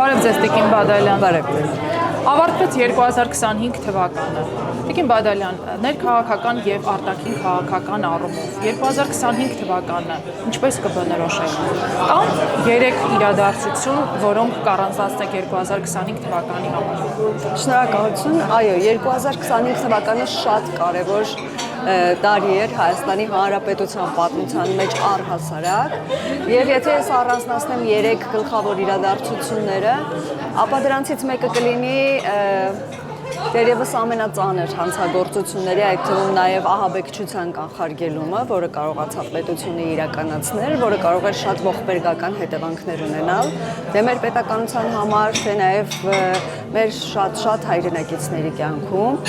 Բարև ձեզ Տիկին Բադալյան։ Բարև ձեզ։ Ավարտվեց 2025 թվականը։ Տիկին Բադալյան, ներքաղաքական եւ արտաքին քաղաքական առումով 2025 թվականը ինչպես կբնորոշեք։ Կամ 3 իրադարձություն, որոնք կառանձնացնեք 2025 թվականի համար։ Շնորհակալություն։ Այո, 2025 թվականը շատ կարևոր տարի էր Հայաստանի Հանրապետության պատմության մեջ առհասարակ, եւ եթե ես առանձնացնեմ 3 գլխավոր իրադարձությունները, ապա դրանցից մեկը կլինի դերևս ամենածանր հանցագործությունների, այդ թվում նաև ահաբեկչության կանխարգելումը, որը կարողացավ պետությունը իրականացնել, որը կարող էր շատ ողբերգական հետևանքներ ունենալ թե մեր պետականության համար, թե նաև մեր շատ հայրենակիցների կյանքում։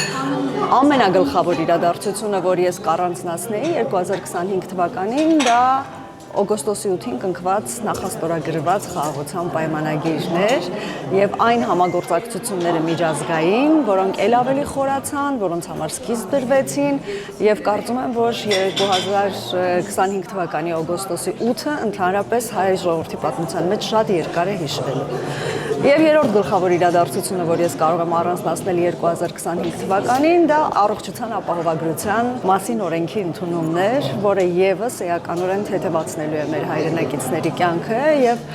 Ամենագլխավոր իրադարձությունը, որ ես կառանձնացնեի 2025 թվականին, դա օգոստոսի 8-ին կնքված նախաստորագրված խաղաղության պայմանագիրն էր եւ այն համագործակցությունները միջազգային, որոնք ել ավելի խորացան, որոնց համար սկիզբ դրվեցին եւ կարծում եմ, որ 2025 թվականի օգոստոսի 8-ը ընդհանրապես հայ ժողովրդի պատմության մեջ շատ երկար է հիշվելու։ Եվ երրորդ գլխավոր իրադարձությունը, որ ես կարող եմ առանձնացնել 2025 թվականին, դա առողջության ապահովագրության մասին օրենքի ընդունումն էր, որը եւս էականորեն թեթևացնելու է մեր հայրենակիցների կյանքը եւ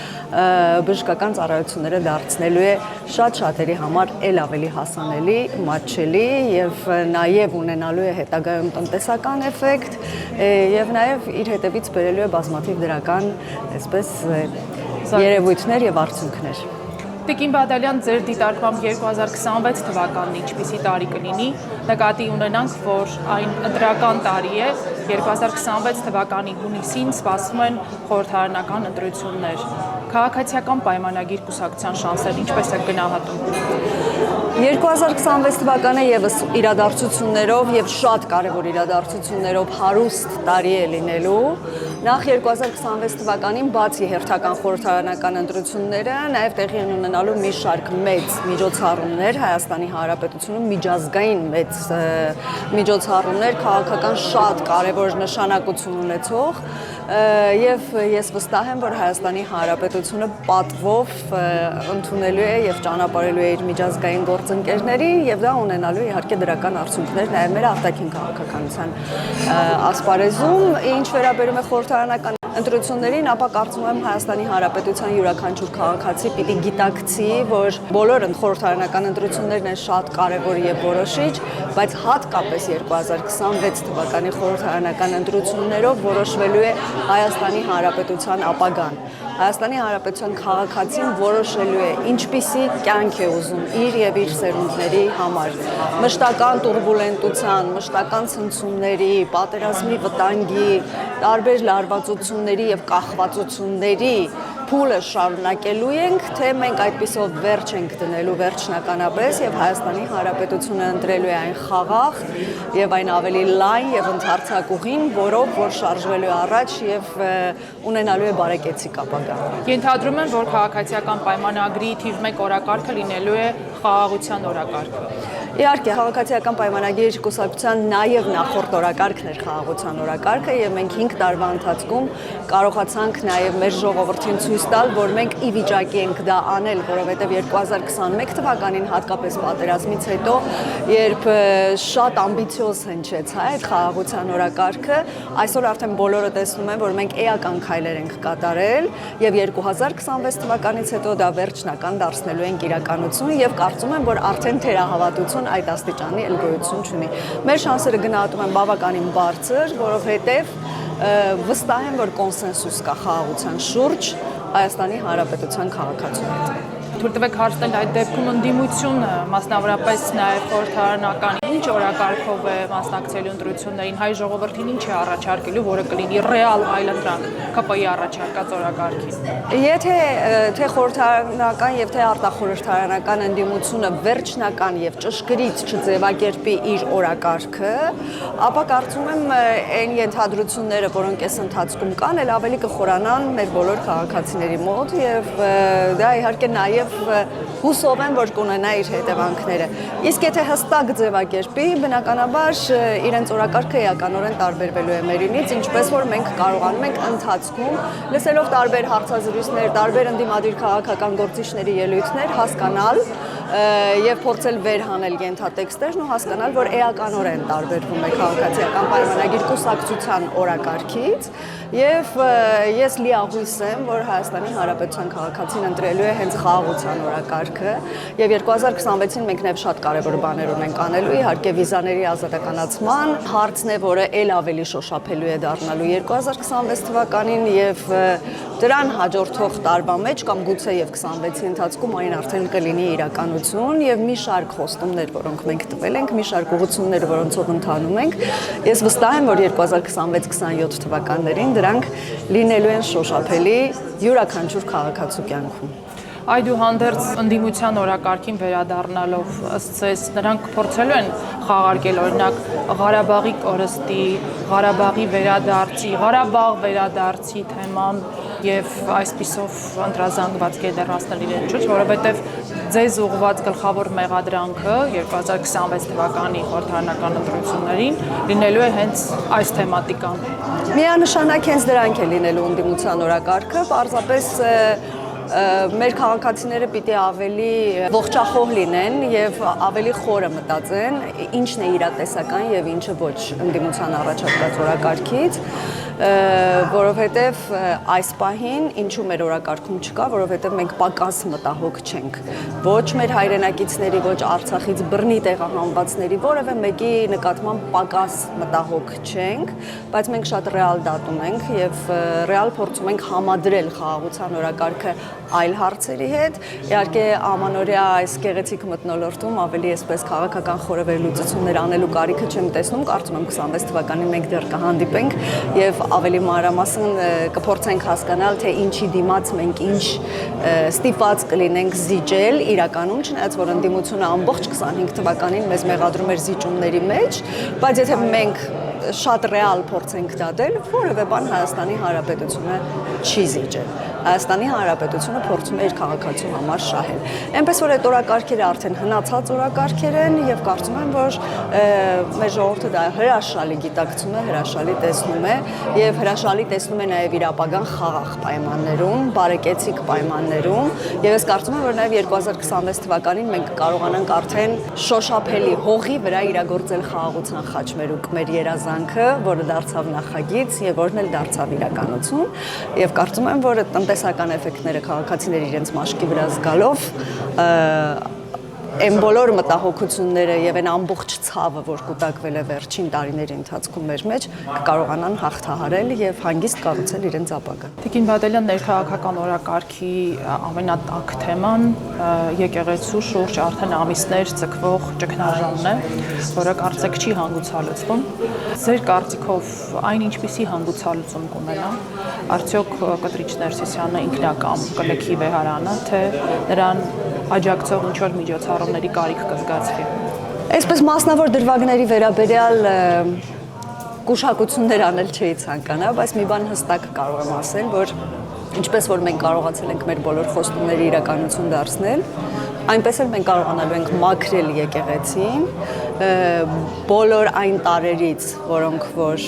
բժշկական ծառայությունները դարձնելու է շատ շատերի համար ել ավելի հասանելի, մատչելի եւ նաեւ ունենալու է հետագայում տնտեսական էֆեկտ եւ նաեւ իր հետևից բերելու է բազմաթիվ դրական, այսպես երևույթներ եւ արդյունքներ։ Տիկին Բադալյան, ձեր դիտարկմամբ 2026 թվականն ինչպիսի տարի կլինի, նկատի ունենանք, որ այն ընտրական տարի է, 2026 թվականի հունիսին սպասվում են խորհրդարանական ընտրություններ։ Քաղաքացիական պայմանագիր կուսակցության շանսերն ինչպես եք գնահատում։ 2026 թվականը եւս իրադարձություններով եւ շատ կարեւոր իրադարձություններով հարուստ տարի է լինելու։ Նախ 2026 թվականին բացի հերթական խորհրդարանական ընտրությունները, նաեւ տեղի են ունենալու մի շարք մեծ միջոցառումներ Հայաստանի Հանրապետությունում, միջազգային մեծ միջոցառումներ, քաղաքական շատ կարեւոր նշանակություն ունեցող եւ ես վստահ եմ, որ Հայաստանի Հանրապետությունը պատվով ընդունելու է եւ ճանապարհելու է իր միջազգային գործընկերներին եւ դա ունենալու է իհարկե դրական արդյունքներ նաեւ մեր արտաքին քաղաքականության ասպարեզում, ինչ վերաբերում է խորհրդարանական ընտրություններին, ապա կարծում եմ Հայաստանի Հանրապետության յուրաքանչյուր քաղաքացի պիտի գիտակցի, որ բոլոր խորհրդարանական ընտրություններն են շատ կարևոր եւ որոշիչ, բայց հատկապես 2026 թվականի խորհրդարանական ընտրություններով որոշվելու է Հայաստանի Հանրապետության ապագան։ Հայաստանի Հանրապետության քաղաքացին որոշելու է ինչպիսի կյանք է ուզում իր եւ իր սերունդների համար։ Մշտական տուրբուլենտության, մշտական ցնցումների, պատերազմի վտանգի, տարբեր լարվածությունների եւ կախվածությունների փուլը շարունակելու ենք, թե մենք այդպիսով վերջ ենք դնելու վերջնականապես եւ Հայաստանի Հանրապետությունը ընտրելու է այն խաղաղ եւ այն ավելի լայն եւ ընդարձակ ուղին, որով որ շարժվելու է առաջ եւ ունենալու է բարեկեցիկ ապագա։ Ենթադրում եմ, որ քաղաքացիական պայմանագրի թիվ 1 օրակարգը լինելու է խաղաղության օրակարգը։ Իհարկե, քաղաքացիական պայմանագիր կուսակցության նաև նախորդ օրակարգն էր խաղաղության օրակարգը եւ մենք 5 տարվա ընթացքում կարողացանք նաև մեր ժողովրդին ցույց տալ, որ մենք ի վիճակի ենք դա անել, որովհետեւ 2021 թվականին հատկապես պատերազմից հետո, երբ շատ ամբիցիոզ հնչեց այդ խաղաղության օրակարգը, այսօր արդեն բոլորը տեսնում են, որ մենք էական քայլեր ենք կատարել եւ 2026 թվականից հետո դա վերջնական դարձնելու ենք իրականություն եւ կարծում եմ, որ արդեն թերահավատություն այդ աստիճանի էլ գոյություն չունի։ Մեր շանսերը գնահատում են բավականին բարձր, որովհետև վստահ եմ, որ կոնսենսուս կա խաղաղության շուրջ Հայաստանի Հանրապետության քաղաքացու հետ։ Թույլ տվեք հարցնել այդ դեպքում ընդդիմությունը, մասնավորապես նաև խորհրդարանական, ինչ օրակարգով է մասնակցելու ընտրություններին, հայ ժողովրդին ինչ է առաջարկելու, որը կլինի ռեալ այլընտրանք ԿՊ-ի առաջարկած օրակարգին։ Եթե թե խորհրդարանական եւ թե արտախորհրդարանական ընդդիմությունը վերջնական եւ ճշգրիտ չձևակերպի իր օրակարգը, ապա կարծում եմ այն ենթադրությունները, որոնք այս ընթացքում կան, էլ ավելի կխորանան մեր բոլոր քաղաքացիների մոտ եւ դա իհարկե նաեւ հուսով եմ, որ կունենա իր հետևանքները։ Իսկ եթե հստակ ձևակերպի, բնականաբար իրենց օրակարգը էականորեն տարբերվելու է մերինից, ինչպես որ մենք կարողանում ենք ընթացքում, լսելով տարբեր հարցազրույցներ, տարբեր ընդդիմադիր քաղաքական գործիչների ելույթներ, հասկանալ եւ փորձել վերհանել ենթատեքստերն ու հասկանալ, որ էականորեն տարբերվում է քաղաքացիական պայմանագիր կուսակցության օրակարգից եւ ես լիահույս եմ, որ Հայաստանի Հանրապետության քաղաքացին ընտրելու է հենց խաղաղության օրակարգը եւ 2026-ին մենք նաեւ շատ կարեւոր բաներ ունենք անելու, իհարկե վիզաների ազատականացման հարցն է, որը ել ավելի շոշափելու է դառնալու 2026 թվականին եւ դրան հաջորդող տարվա մեջ կամ գուցե եւ 26-ի ընթացքում այն արդեն կլինի իրականություն եւ մի շարք խոստումներ, որոնք մենք տվել ենք, մի շարք ուղղություններ, որոնցով ընթանում ենք, ես վստահ եմ, որ 2026-27 թվականներին դրանք լինելու են շոշափելի յուրաքանչյուր քաղաքացու կյանքում։ Այդուհանդերձ ընդդիմության օրակարգին վերադառնալով ըստ ձեզ նրանք փորձելու են խաղարկել օրինակ Ղարաբաղի կորստի, Ղարաբաղի վերադարձի, Ղարաբաղ վերադարձի թեման եւ այսպիսով ընտրազանգված կետերացնել իրեն շուրջ, որովհետեւ ձեզ ուղղված գլխավոր մեղադրանքը 2026 թվականի խորհրդարանական ընտրություններին լինելու է հենց այս թեմատիկան։ Միանշանակ հենց դրանք է լինելու ընդդիմության օրակարգը, պարզապես մեր քաղաքացիները պիտի ավելի ողջախոհ լինեն եւ ավելի խորը մտածեն ինչն է իրատեսական եւ ինչը ոչ ընդդիմության առաջարկած օրակարգից, որովհետեւ այս պահին ինչու մեր օրակարգում չկա, որովհետեւ մենք պակաս մտահոգ չենք ոչ մեր հայրենակիցների, ոչ Արցախից բռնի տեղահանվածների որևէ մեկի նկատմամբ պակաս մտահոգ չենք, բայց մենք շատ ռեալ դատում ենք եւ ռեալ փորձում ենք համադրել խաղաղության օրակարգը այլ հարցերի հետ, իհարկե ամանորյա այս գեղեցիկ մթնոլորտում ավելի այսպես քաղաքական խորհրդելուծություններ անելու կարիքը չեմ տեսնում, կարծում եմ 26 թվականին մենք դեռ կհանդիպենք եւ ավելի մանրամասն կփորձենք հասկանալ, թե ինչի դիմաց մենք ինչ ստիպված կլինենք զիջել իրականում, չնայած որ ընդդիմությունը ամբողջ 25 թվականին մեզ մեղադրում էր զիջումների մեջ, բայց եթե մենք շատ ռեալ փորձենք դատել, որևէ բան Հայաստանի Հանրապետությունը չի զիջել։ Հայաստանի Հանրապետությունը փորձում է իր քաղաքացու համար շահել։ Այնպես որ այդ օրակարգերը արդեն հնացած օրակարգեր են եւ կարծում եմ, որ մեր ժողովուրդը դա հրաշալի գիտակցում է, հրաշալի տեսնում է եւ հրաշալի տեսնում է նաեւ իր ապագան խաղաղ պայմաններում, բարեկեցիկ պայմաններում եւ ես կարծում եմ, որ նաեւ 2026 թվականին մենք կարողանանք արդեն շոշափելի հողի վրա իրագործել խաղաղության խաչմերուկ մեր երազանքը, որը դարձավ նախագիծ եւ որն էլ դարձավ իրականություն եւ կարծում եմ, որ տնտեսական էֆեկտները քաղաքացիները իրենց մաշկի վրա զգալով այն բոլոր մտահոգությունները եւ այն ամբողջ ցավը, որ կուտակվել է վերջին տարիների ընթացքում մեր մեջ, կկարողանան հաղթահարել եւ հանգիստ կառուցել իրենց ապագան։ Տիկին Բադալյան, ներքաղաքական օրակարգի ամենատանկ թեման եկեղեցու շուրջ արդեն ամիսներ ցկվող ճգնաժամն է, որը կարծեք չի հանգուցալուծվում։ Ձեր կարծիքով այն ինչպիսի հանգուցալուծում կունենա, արդյոք կտրիչ Ներսիսյանը ինքնակամ կլքի վեհարանը, թե նրան աջակցող ինչ-որ միջոցառումների կարիք կզգացվի։ Այսպես մասնավոր դրվագների վերաբերյալ գուշակություններ անել չէի ցանկանա, բայց մի բան հստակ կարող եմ ասել, որ ինչպես որ մենք կարողացել ենք մեր բոլոր խոստումները իրականություն դարձնել, այնպես էլ մենք կարողանալու ենք մաքրել եկեղեցին բոլոր այն տարերից, որոնք որ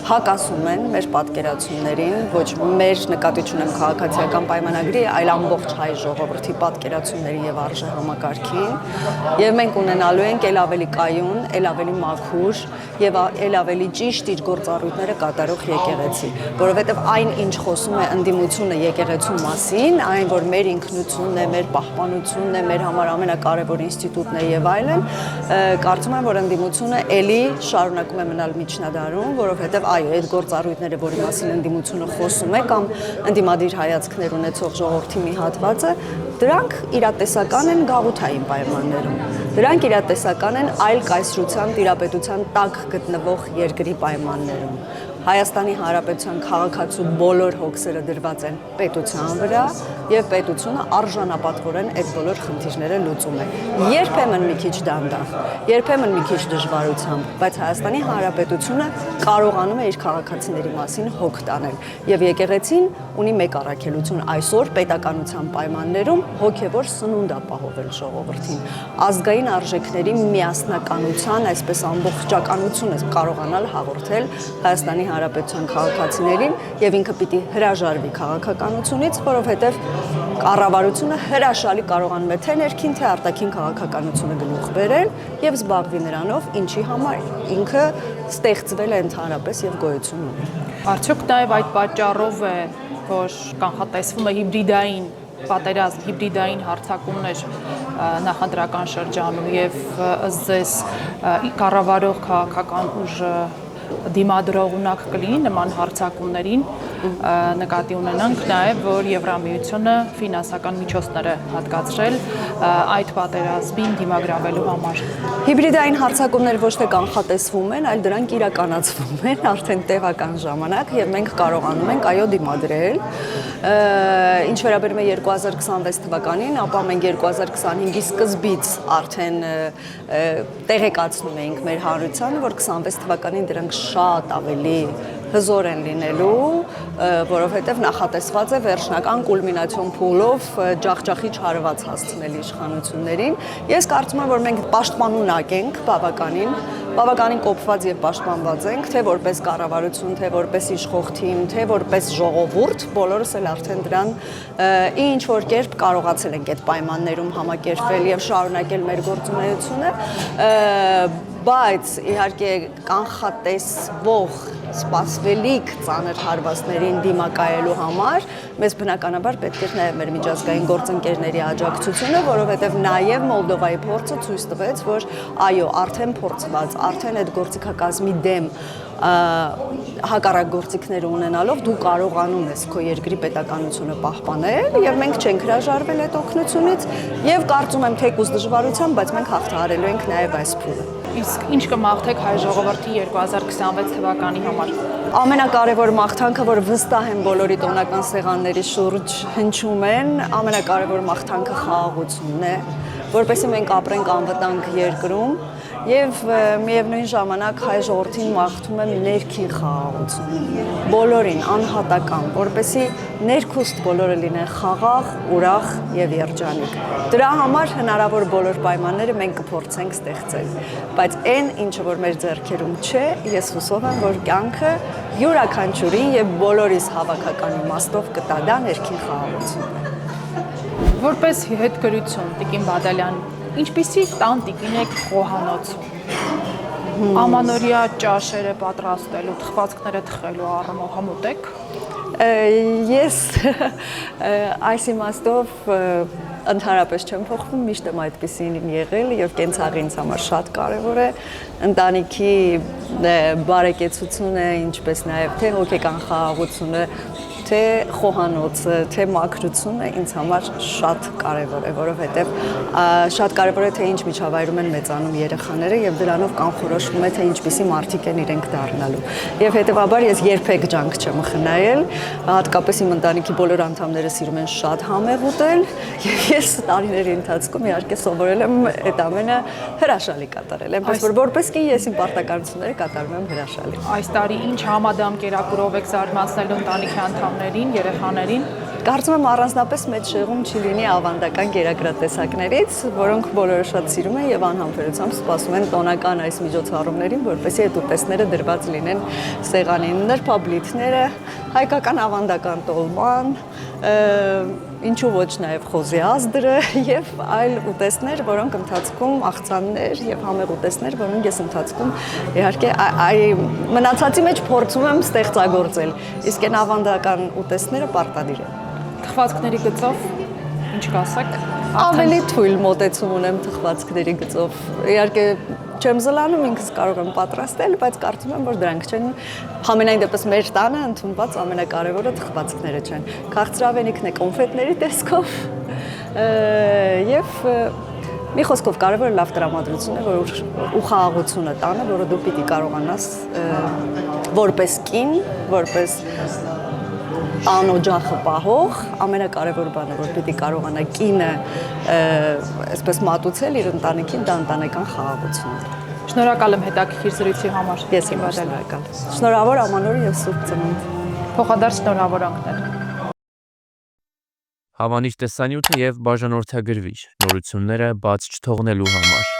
հակասում են մեր պատկերացումներին, ոչ մեր նկատի չունեմ քաղաքացիական պայմանագրի, այլ ամբողջ հայ ժողովրդի պատկերացումների եւ արժե համակարգին, եւ մենք ունենալու ենք ել ավելի կայուն, ել ավելի մաքուր եւ ել ավելի ճիշտ իր գործառույթները կատարող եկեղեցի, որովհետեւ այն ինչ խոսում է ընդդիմությունը եկեղեցու մասին, այն որ մեր ինքնությունն է, մեր պահպանությունն է, մեր համար ամենակարևոր ինստիտուտն է եւ այլն, կարծում եմ, որ ընդդիմությունը ելի շարունակում է մնալ միջնադարում, որովհետեւ այո, այդ գործառույթները, որի մասին ընդդիմությունը խոսում է կամ ընդդիմադիր հայացքներ ունեցող ժողովրդի մի հատվածը, դրանք իրատեսական են գաղութային պայմաններում։ Դրանք իրատեսական են այլ կայսրության տիրապետության տակ գտնվող երկրի պայմաններում։ Հայաստանի Հանրապետության քաղաքացու բոլոր հոգսերը դրված են պետության վրա եւ պետությունը արժանապատվորեն այդ բոլոր խնդիրները լուծում է։ Երբեմն մի քիչ դանդաղ, երբեմն մի քիչ դժվարությամբ, բայց Հայաստանի Հանրապետությունը կարողանում է իր քաղաքացիների մասին հոգ տանել եւ եկեղեցին ունի մեկ առաքելություն այսօր պետականության պայմաններում հոգեվոր սնունդ ապահովել ժողովրդին, ազգային արժեքների միասնականության, այսպես ամբողջականությունը կարողանալ հաղորդել Հայաստանի Հանրապետության քաղաքացիներին եւ ինքը պիտի հրաժարվի քաղաքականությունից, որովհետեւ կառավարությունը հրաշալի կարողանում է թե ներքին թե արտաքին քաղաքականությունը գլուխ բերել եւ զբաղվի նրանով, ինչի համար ինքը ստեղծվել է ընդհանրապես եւ գոյություն ունի։ Արդյոք նաեւ այդ պատճառով է, որ կանխատեսվում է հիբրիդային պատերազմ, հիբրիդային հարձակումներ նախընտրական շրջանում եւ ըստ ձեզ կառավարող քաղաքական ուժը դիմադրող ունակ կլինի նման հարձակումներին, նկատի ունենանք նաև, որ Եվրամիությունը ֆինանսական միջոցներ է հատկացրել այդ պատերազմին դիմագրավելու համար։ Հիբրիդային հարձակումներ ոչ թե կանխատեսվում են, այլ դրանք իրականացվում են արդեն տևական ժամանակ եւ մենք կարողանում ենք այո դիմադրել։ Ինչ վերաբերում է 2026 թվականին, ապա մենք 2025-ի սկզբից արդեն տեղեկացնում էինք մեր հանրությանը, որ 26 թվականին դրանք շատ ավելի հզոր են լինելու, որովհետև նախատեսված է վերջնական կուլմինացիոն փուլով ջախջախիչ հարված հասցնել իշխանություններին։ Ես կարծում եմ, որ մենք պաշտպանունակ ենք բավականին կոփված եւ պաշտպանված ենք, թե որպես կառավարություն, թե որպես իշխող թիմ, թե որպես ժողովուրդ, բոլորս էլ արդեն դրան ինչ որ կերպ կարողացել ենք այդ պայմաններում համակերպվել եւ շարունակել մեր գործունեությունը, բայց իհարկե կանխատեսվող սպասվելիք ծանր հարվածներին դիմակայելու համար մեզ բնականաբար պետք է նաև մեր միջազգային գործընկերների աջակցությունը, որովհետև նաև Մոլդովայի փորձը ցույց տվեց, որ այո, արդեն փորձված, արդեն այդ գործիքակազմի դեմ հակառակ գործիքներ ունենալով դու կարողանում ես քո երկրի պետականությունը պահպանել եւ մենք չենք հրաժարվել այդ օգնությունից եւ կարծում եմ թեկուզ դժվարությամբ, բայց մենք հաղթահարելու ենք նաեւ այս փուլը։ Իսկ ինչ կմաղթեք հայ ժողովրդի 2026 թվականի համար։ Ամենակարևոր մաղթանքը, որ վստահ եմ բոլորի տոնական սեղանների շուրջ հնչում են, ամենակարևոր մաղթանքը խաղաղությունն է, որպեսզի մենք ապրենք անվտանգ երկրում եւ միևնույն ժամանակ հայ ժողովրդին մաղթում եմ ներքին խաղաղություն, բոլորին անհատական, որպեսզի ներքուստ բոլորը լինեն խաղաղ, ուրախ եւ երջանիկ։ Դրա համար հնարավոր բոլոր պայմանները մենք կփորձենք ստեղծել, բայց այն ինչը որ մեր ձեռքերում չէ, ես հուսով եմ, որ կյանքը յուրաքանչյուրին եւ բոլորիս հավաքական իմաստով կտա դա ներքին խաղաղությունն է։ Որպես հետգրություն, Տիկին Բադալյան, ինչպիսի տան տիկին եք խոհանոցում։ Ամանորյա ճաշերը պատրաստելու, թխվածքները թխելու առումով հմուտ եք։ Ես այս իմաստով ընդհանրապես չեմ փոխվում, միշտ եմ այդպեսին եղել եւ կենցաղի ինձ համար շատ կարեւոր է ընտանիքի բարեկեցությունը, ինչպես նաեւ թե հոգեկան խաղաղությունը, թե խոհանոցը, թե մաքրությունը ինձ համար շատ կարևոր է, որովհետև շատ կարևոր է թե ինչ միջավայրում են մեծանում երեխաները եւ դրանով կանխորոշվում է թե ինչպիսի մարդիկ են իրենք դառնալու։ Եվ հետեւաբար ես երբեք ջանք չեմ խնայել, հատկապես իմ ընտանիքի բոլոր անդամները սիրում են շատ համեղ ուտել եւ ես տարիների ընթացքում իհարկե սովորել եմ այդ ամենը հրաշալի կատարել։ Այնպես որ որպես կին ես իմ պարտականությունները կատարում եմ հրաշալի։ Այս տարի ինչ համադամ կերակուրով եք զարմացնելու ընտանիքի անդամներին, երեխաներին։ Կարծում եմ առանձնապես մեծ շեղում չի լինի ավանդական կերակրատեսակներից, որոնք բոլորը շատ սիրում են եւ անհամբերությամբ սպասում են տոնական այս միջոցառումներին, որպեսզի այդ ուտեստները դրված լինեն սեղանին, նրբաբլիթները, հայկական ավանդական տոլման, ինչու ոչ նաեւ խոզի ազդրը եւ այլ ուտեստներ, որոնք ընթացքում աղցաններ եւ համեղ ուտեստներ, որոնք ես ընթացքում իհարկե մնացածի մեջ փորձում եմ ստեղծագործել, իսկ այն ավանդական ուտեստները պարտադիր են։ Թխվածքների գծով ինչ կասեք։ Ավելի թույլ մոտեցում ունեմ թխվածքների գծով։ Իհարկե չեմ զլանում, ինքս կարող եմ պատրաստել, բայց կարծում եմ, որ դրանք չեն համենայն դեպս մեր տանը ընդունված ամենակարևորը թխվածքները չեն։ Քաղցրավենիքն է կոնֆետների տեսքով եւ Մի խոսքով կարևորը լավ տրամադրությունն է, որ ու խաղաղությունը տանը, որը դու պիտի կարողանաս որպես կին, որպես անօջախը պահող, ամենակարևոր բանը, որ պիտի կարողանա կինը այսպես մատուցել իր ընտանիքին, դա ընտանեկան խաղաղությունն է։ Շնորհակալ եմ հետաքրքիր զրույցի համար։ Ես եմ շնորհակալ։ Շնորհավոր Աման օրը եւ Սուրբ Ծնունդ։ Փոխադարձ շնորհավորանքներ։ Հավանիչ տեսանյութը եւ բաժանորդագրվիչ նորությունները բաց չթողնելու համար։